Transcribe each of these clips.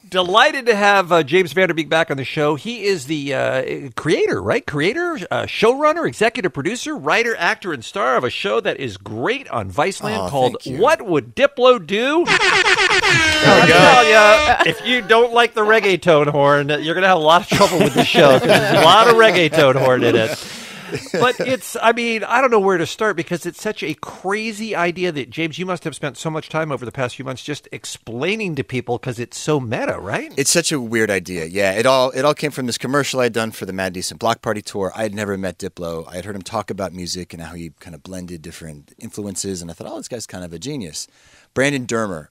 Delighted to have James Van Der Beek back on the show. He is the creator, right? Creator, showrunner, executive producer, writer, actor, and star of a show that is great on Viceland called What Would Diplo Do? I'll tell you, if you don't like the reggaeton horn, you're going to have a lot of trouble with the show because there's a lot of reggaeton horn in it. But I don't know where to start because it's such a crazy idea that, James, you must have spent so much time over the past few months just explaining to people because it's so meta, right? It's such a weird idea. Yeah, it all came from this commercial I'd done for the Mad Decent Block Party tour. I had never met Diplo. I had heard him talk about music and how he kind of blended different influences, and I thought, this guy's kind of a genius. Brandon Dermer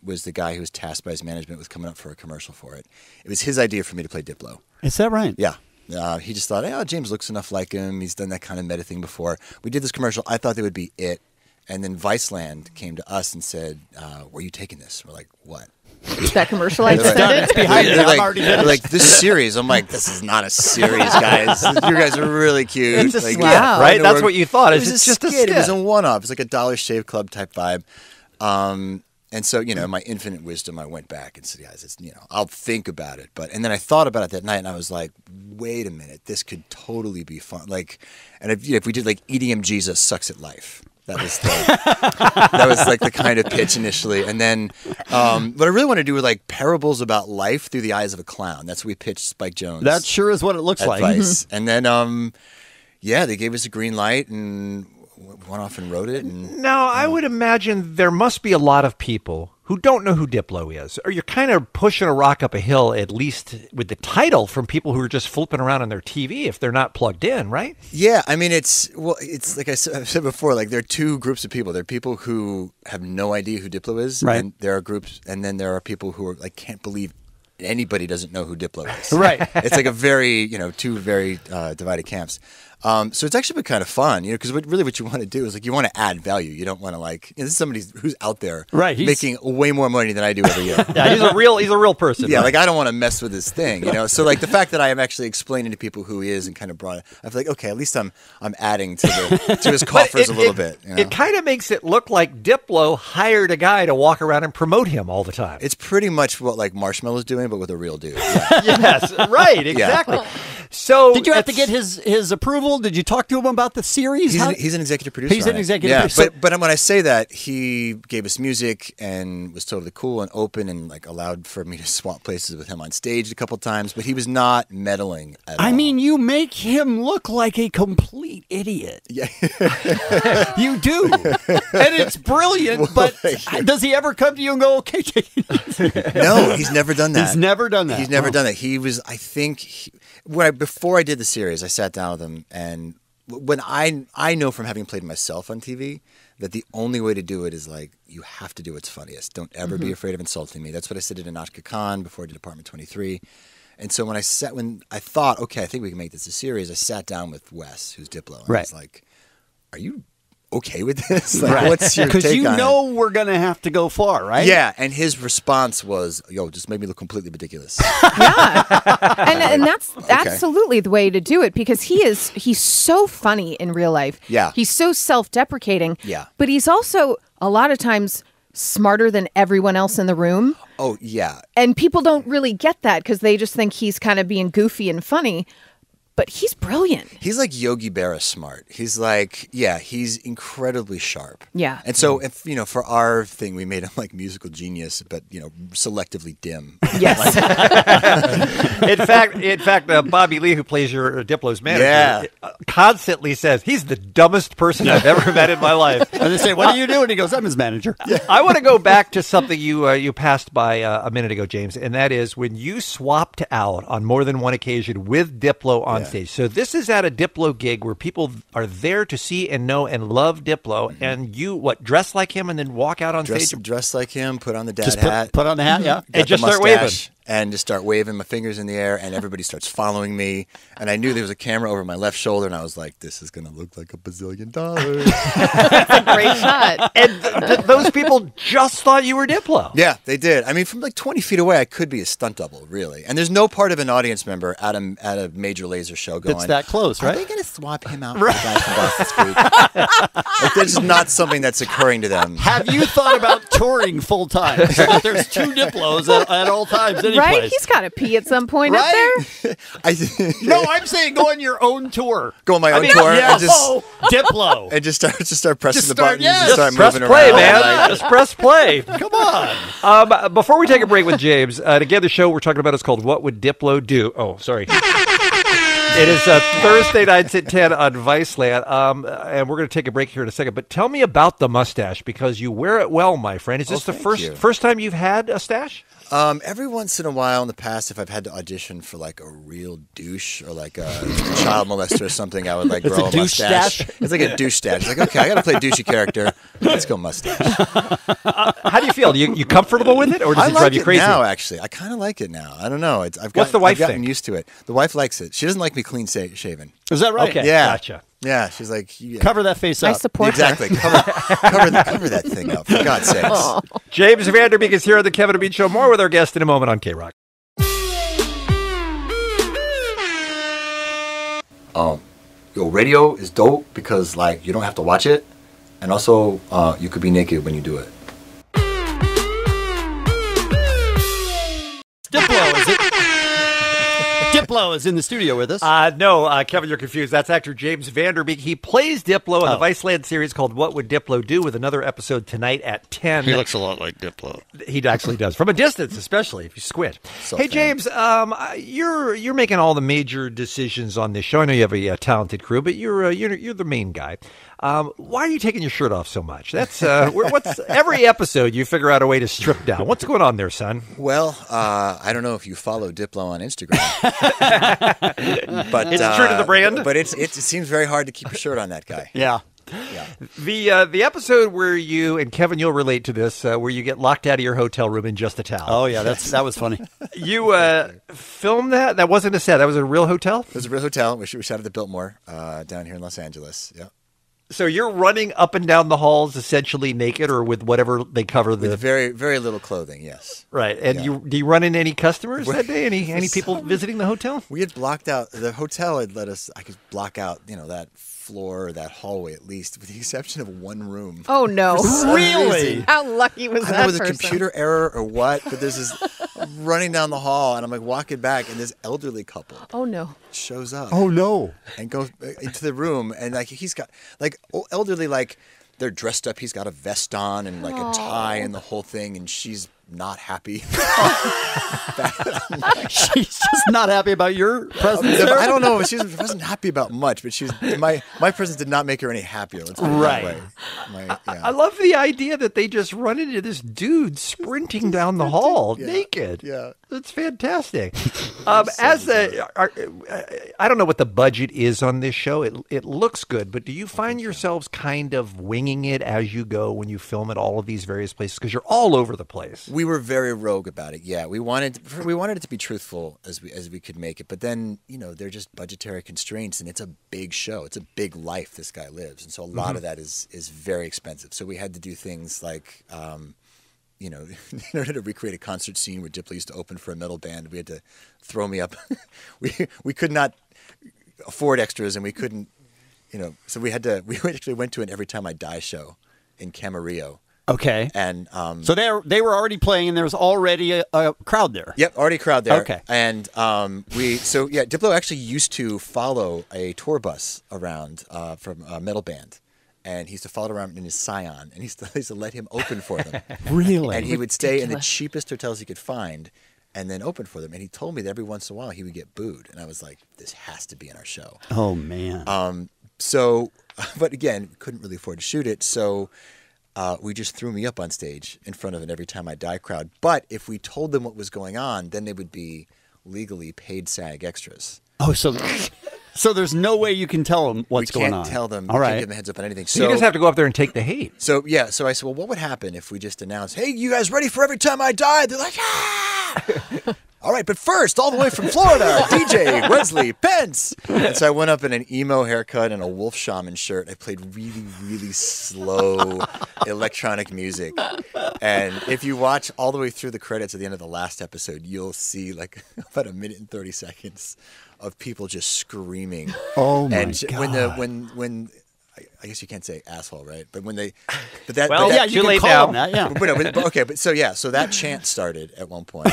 was the guy who was tasked by his management with coming up for a commercial for it. It was his idea for me to play Diplo. Is that right? Yeah. He just thought, James looks enough like him. He's done that kind of meta thing before. We did this commercial. I thought they would be it. And then Viceland came to us and said, where are you taking this? We're like, what? That commercial I said done. It's behind it. I'm already finished. Like, this series. I'm like, this is not a series, guys. You guys are really cute. It's a skit, wow. right? That's what you thought. It was just a skit. It was a one-off. It's like a Dollar Shave Club type vibe. And so, my infinite wisdom, I went back and said, guys, I'll think about it. And then I thought about it that night, and I was like, wait a minute, this could totally be fun. Like, and if we did like EDM Jesus sucks at life, that was like the kind of pitch initially. And then, what I really want to do were like parables about life through the eyes of a clown. That's what we pitched Spike Jonze. That sure is what it looks like. Vice. And then, they gave us a green light and went off and wrote it. Now, I would imagine there must be a lot of people who don't know who Diplo is, or you're kind of pushing a rock up a hill, at least with the title, from people who are just flipping around on their TV if they're not plugged in, right? Yeah, it's like I've said before, like there are two groups of people. There are people who have no idea who Diplo is, right. And there are groups, and then there are people who are like can't believe anybody doesn't know who Diplo is. Right. It's like a very, two very divided camps. So it's actually been kind of fun, because really what you want to do is like you want to add value. You don't want to this is somebody who's out there, right? Making way more money than I do every year. Yeah, he's a real person. Yeah, right? like I don't want to mess with this thing, So like the fact that I am actually explaining to people who he is and kind of brought it, I feel like okay, at least I'm adding to his coffers a little bit. It kind of makes it look like Diplo hired a guy to walk around and promote him all the time. It's pretty much what like Marshmallow's doing, but with a real dude. Yeah. Yes, right, exactly. Yeah. So did you have to get his approval? Did you talk to him about the series? He's an executive producer. He's an executive producer. Yeah, but when I say that, he gave us music and was totally cool and open and like allowed for me to swap places with him on stage a couple times, but he was not meddling at all. I mean, you make him look like a complete idiot. Yeah. You do. And it's brilliant, but does he ever come to you and go, okay, take it? No, he's never done that. He's never done that. He's never done that. He was, I think, before I did the series, I sat down with him, and when I know from having played myself on TV that the only way to do it is like you have to do what's funniest. Don't ever be afraid of insulting me. That's what I said to Anashka Khan before I did Apartment 23. And so when I thought, okay, I think we can make this a series, I sat down with Wes, who's Diplo, and I was like, "Are you okay with this? Like, what's your take on it?" Because you know we're going to have to go far, right? Yeah, and his response was, just made me look completely ridiculous. Yeah. And that's absolutely the way to do it, because he's so funny in real life. Yeah. He's so self-deprecating. Yeah. But he's also a lot of times smarter than everyone else in the room. Oh, yeah. And people don't really get that because they just think he's kind of being goofy and funny. But he's brilliant. He's like Yogi Berra smart. He's like, he's incredibly sharp. Yeah. And so, if for our thing, we made him like musical genius, but selectively dim. Yes. in fact, Bobby Lee, who plays your Diplo's manager, constantly says he's the dumbest person I've ever met in my life. And they say, "What do you do?" And he goes, "I'm his manager." Yeah. I want to go back to something you passed by a minute ago, James, and that is when you swapped out on more than one occasion with Diplo on stage. So this is at a Diplo gig where people are there to see and know and love Diplo, and you dress like him and then walk out on stage, dress like him, put on the dad hat, put on the hat, and just start waving. and just start waving my fingers in the air, and everybody starts following me. And I knew there was a camera over my left shoulder, and I was like, this is going to look like $1 bazillion. That's a great shot. And those people just thought you were Diplo. Yeah, they did. I mean, from like 20 feet away, I could be a stunt double, really. And there's no part of an audience member at a major laser show going, It's that close, right? Are they going to swap him out for the guy from Boston Street? Like, that's just not something that's occurring to them. Have you thought about touring full time? So that there's 2 Diplos at all times, any Right? place. He's got to pee at some point up Right? there. No, I'm saying go on your own tour. Go on my own tour Yes. and Diplo. just start pressing Just the start- buttons yes. and start Press moving play, around. man. Like, Just press play. Come on. Before we take a break with James, and again, the show we're talking about is called What Would Diplo Do? Oh, sorry. It is Thursday nights at 10 on Viceland, and we're going to take a break here in a second. But tell me about the mustache, because you wear it well, my friend. Is this the thank you. first time you've had a stash? every once in a while in the past, if I've had to audition for like a real douche or like a child molester or something, I would like grow a douche mustache. stash? It's like a douche stash. It's like, okay, I got to play a douchey character. Let's go mustache. How do you feel? You comfortable with it, or does I it like drive you it crazy? now, actually. I kind of like it now. I don't know. What's the wife I've gotten think? used to it. The wife likes it. She doesn't like me clean shaven. Is that right? Okay, Yeah. gotcha. Yeah, she's like, yeah. Cover that face I up. support Exactly. her. Cover that thing up, for God's sakes. Aw. James Vanderbeek is here on the Kevin and Bean Show. More with our guest in a moment on KROQ. Radio is dope because like you don't have to watch it, and also you could be naked when you do it. Diplo is in the studio with us. No, Kevin, you're confused. That's actor James Vanderbeek. He plays Diplo in the Viceland series called What Would Diplo Do, with another episode tonight at 10. He looks a lot like Diplo. He actually does, from a distance, especially if you squint. So hey, fan. James, you're making all the major decisions on this show. I know you have a talented crew, but you're the main guy. Why are you taking your shirt off so much? That's what's every episode you figure out a way to strip down. What's going on there, son? Well, I don't know if you follow Diplo on Instagram, but It's true to the brand. But it seems very hard to keep your shirt on that guy. yeah. The episode where you and Kevin, you'll relate to this, where you get locked out of your hotel room in just a towel. Oh, yeah. That was funny. You filmed that? That wasn't a set. That was a real hotel? It was a real hotel. We shot at the Biltmore down here in Los Angeles. Yeah, So you're running up and down the halls essentially naked, or with whatever they cover the with very very little clothing. Yes. right. And Yeah. do you run into any customers that day? Any people visiting the hotel? We had blocked out the hotel. Had let us. I could block out that floor or that hallway at least, with the exception of one room. Oh no! Really? How lucky was I don't know that if it was a person? computer error or what, but there's this I'm running down the hall and I'm like walking back, and this elderly couple Oh no! shows up. Oh, no. And goes into the room, and like he's got like elderly, like they're dressed up. He's got a vest on and like a tie and the whole thing, and she's not happy. She's just not happy about your presence there. I don't know. She wasn't happy about much, but my presence did not make her any happier. Let's put it Right. that way. I love the idea that they just run into this dude sprinting down the hall Yeah. naked. Yeah. That's fantastic. I don't know what the budget is on this show. It looks good, but do you find yourselves kind of winging it as you go when you film at all of these various places? Because you're all over the place. We were very rogue about it. Yeah, we wanted it to be truthful as we could make it, but then they're just budgetary constraints, and it's a big show. It's a big life this guy lives, and so a lot of that is very expensive. So we had to do things like, in order to recreate a concert scene where Diplo used to open for a metal band, we had to throw me up. we could not afford extras, and we couldn't, so we actually went to an Every Time I Die show in Camarillo. Okay. And So they were already playing, and there was already a crowd there. Yep, already a crowd there. Okay. And Diplo actually used to follow a tour bus around from a metal band. And he used to follow it around in his Scion, and he used to let him open for them. Really? And he would stay in the Ridiculous. cheapest hotels he could find and then open for them. And he told me that every once in a while he would get booed. And I was like, this has to be in our show. Oh, man. But again, couldn't really afford to shoot it. So we just threw me up on stage in front of an Every Time I Die crowd. But if we told them what was going on, then they would be legally paid SAG extras. Oh, so there's no way you can tell them what's going on. We can't tell them. All we right. can't give them a heads up on anything. So you just have to go up there and take the hate. So I said, well, what would happen if we just announced, hey, you guys ready for Every Time I Die? They're like, ah! All right, but first, all the way from Florida, DJ Wesley Pence. And so I went up in an emo haircut and a Wolf Shaman shirt. I played really, really slow electronic music. And if you watch all the way through the credits at the end of the last episode, you'll see like about 1 minute and 30 seconds of people just screaming. Oh my and God. when I guess you can't say asshole, right? But when they, Well, Yeah, too you can late call now. them that. Yeah. So that chant started at one point.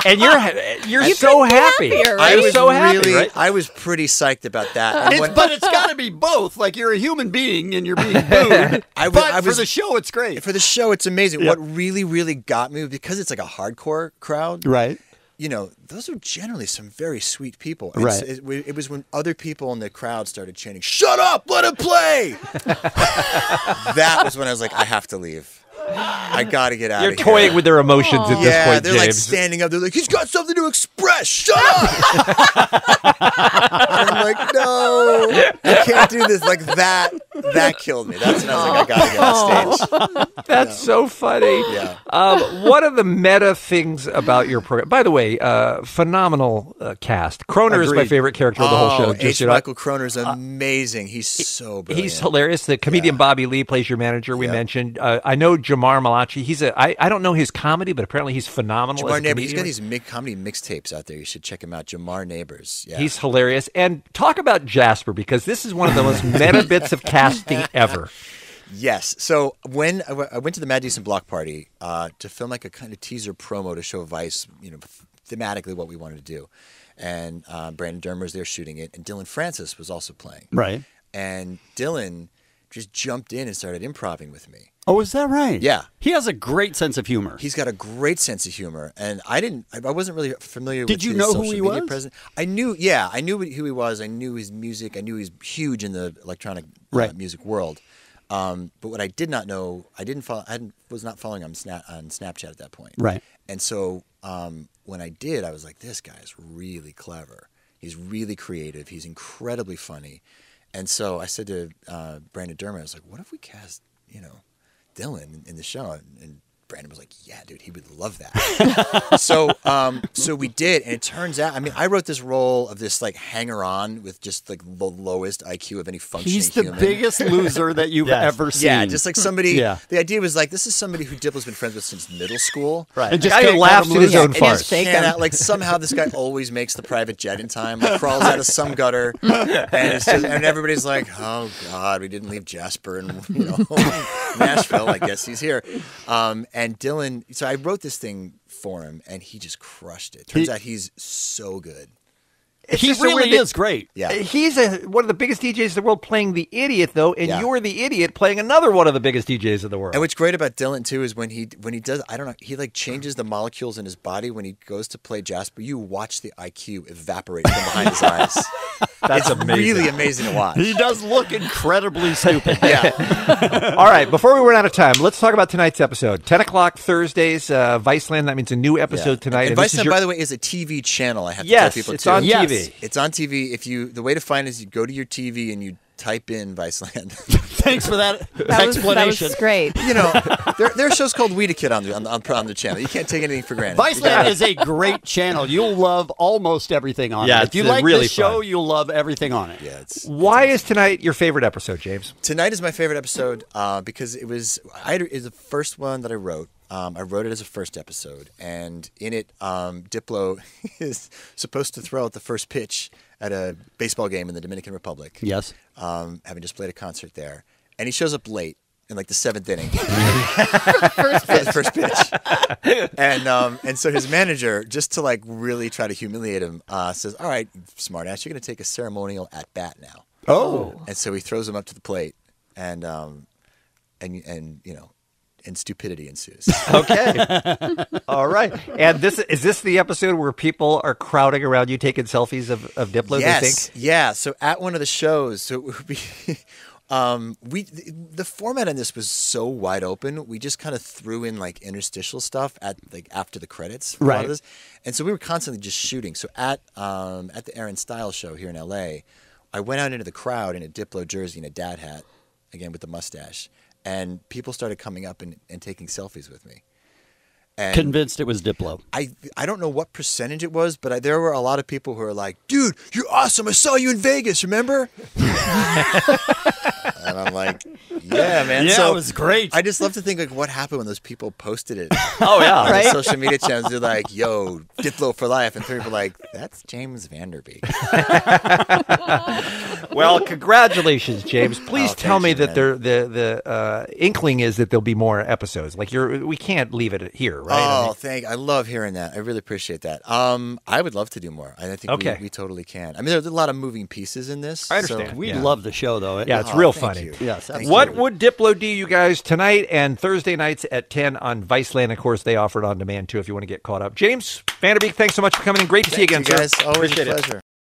And you're so happy. happier, I You're was so happy, really, right? I was pretty psyched about that. And But it's got to be both. Like you're a human being and you're being booed. But for the show, it's great. for the show, it's amazing. What really, really got me, because it's like a hardcore crowd, Right. you know, those are generally some very sweet people. Right. It was when other people in the crowd started chanting, "Shut up, let him play!" That was when I was like, I have to leave. I got to get out You're of here. toying with their emotions at this Yeah, point, they're James. like standing up. They're like, he's got something to express. Shut up! And I'm like, no, I can't do this. Like that killed me. That's when I was like, I got to get off stage. That's so funny. Yeah. One of the meta things about your program, by the way, phenomenal cast. Kroner is my Agreed. favorite character of the whole show. H. Michael Kroner's amazing. He's so brilliant. He's hilarious. The comedian Bobby Lee plays your manager. We mentioned. I know Jamar Malachi. I don't know his comedy, but apparently he's phenomenal. as Jamar a Neighbors. He's got comedian. these comedy mixtapes out there. You should check him out. Jamar Neighbors. Yeah. He's hilarious. And talk about Jasper, because this is one of the most meta bits of casting ever. Yes. So when I went to the Mad Decent Block Party to film like a kind of teaser promo to show Vice, you know, thematically what we wanted to do, and Brandon Dermer was there shooting it, and Dillon Francis was also playing. Right. And Dillon just jumped in and started improvising with me. Oh, is that right? Yeah. He has a great sense of humor. He's got a great sense of humor, and I wasn't really familiar. Did with you his know who social he media was? presence. I knew who he was. I knew his music. I knew he's huge in the electronic Right. music world. But what I did not know, was not following him on Snapchat at that point. Right. And so when I did, I was like, this guy is really clever. He's really creative. He's incredibly funny. And so I said to Brandon Dermer, I was like, what if we cast, Dillon in the show? And Brandon was like, yeah, dude, he would love that. So we did. And it turns out, I wrote this role of this like hanger-on with just like the lowest IQ of any functioning He's the human. biggest loser that you've ever seen. Yeah, just like somebody. Yeah. The idea was like, this is somebody who Diplo's been friends with since middle school. Right. And The just guy who can't laughs cut at him his own loose. farts. Fake him. Like somehow this guy always makes the private jet in time, like crawls out of some gutter, and everybody's like, "Oh God, we didn't leave Jasper in Nashville. I guess he's here." And Dillon, so I wrote this thing for him, and he just crushed it. Turns out he's so good. He just so really weird that- is great. Yeah. He's one of the biggest DJs in the world playing the idiot, though, and Yeah. you're the idiot playing another one of the biggest DJs in the world. And what's great about Dillon too is when he does, I don't know, he like changes the molecules in his body when he goes to play Jasper. You watch the IQ evaporate from behind his eyes. That's it's really amazing to watch. He does look incredibly stupid. Yeah. All right, before we run out of time, let's talk about tonight's episode. 10 o'clock Thursdays, Viceland. That means a new episode tonight. And this is Viceland, by the way, is a TV channel. I have to Yes, tell people it's too. on Yes. TV. It's on TV. The way to find it is you go to your TV and you type in Viceland. Thanks for that That explanation. was great. There are shows called We to Kid on the channel. You can't take anything for granted. Viceland is a great channel. You'll love almost everything on Yeah, it. If you it's like really this show, fun. you'll love everything on it. Yeah, Why is tonight your favorite episode, James? Tonight is my favorite episode because it is the first one that I wrote. I wrote it as a first episode, and in it, Diplo is supposed to throw out the first pitch at a baseball game in the Dominican Republic. Yes. Having just played a concert there, and he shows up late in like the seventh inning. First pitch. And so his manager, just to like really try to humiliate him, says, "All right, smartass, you're going to take a ceremonial at bat now." Oh. And so he throws him up to the plate, and stupidity ensues. Okay. All right. And is this the episode where people are crowding around you taking selfies of Diplo, Yes. they think? Yeah. So at one of the shows, so it would be The format on this was so wide open. We just kind of threw in like interstitial stuff at like after the credits, for a lot of Right. this. And so we were constantly just shooting. So at the Aaron Styles show here in LA, I went out into the crowd in a Diplo jersey and a dad hat, again with the mustache, and people started coming up and taking selfies with me. And Convinced it was Diplo. I don't know what percentage it was, but there were a lot of people who were like, "Dude, you're awesome! I saw you in Vegas. Remember?" And I'm like, "Yeah, man." Yeah, So it was great. I just love to think like what happened when those people posted it Oh yeah. on Right? the social media channels. They're like, "Yo, Diplo for life," and people were like, "That's James Vanderbeek." Well, congratulations, James. Please Oh, tell thank me you, that man. the inkling is that there'll be more episodes. Like we can't leave it here, right? Oh, I love hearing that. I really appreciate that. I would love to do more. I think Okay. we totally can. I mean, there's a lot of moving pieces in this. I understand. So, We yeah. love the show, though. yeah, it's Oh, real thank funny. you. Yes, Thank absolutely. What would Diplo do, you guys, tonight and Thursday nights at 10 on Viceland? Of course, they offer it on demand, too, if you want to get caught up. James Vanderbeek, thanks so much for coming in. Great to see you again, Thank you sir. guys. Always Appreciate a it. pleasure.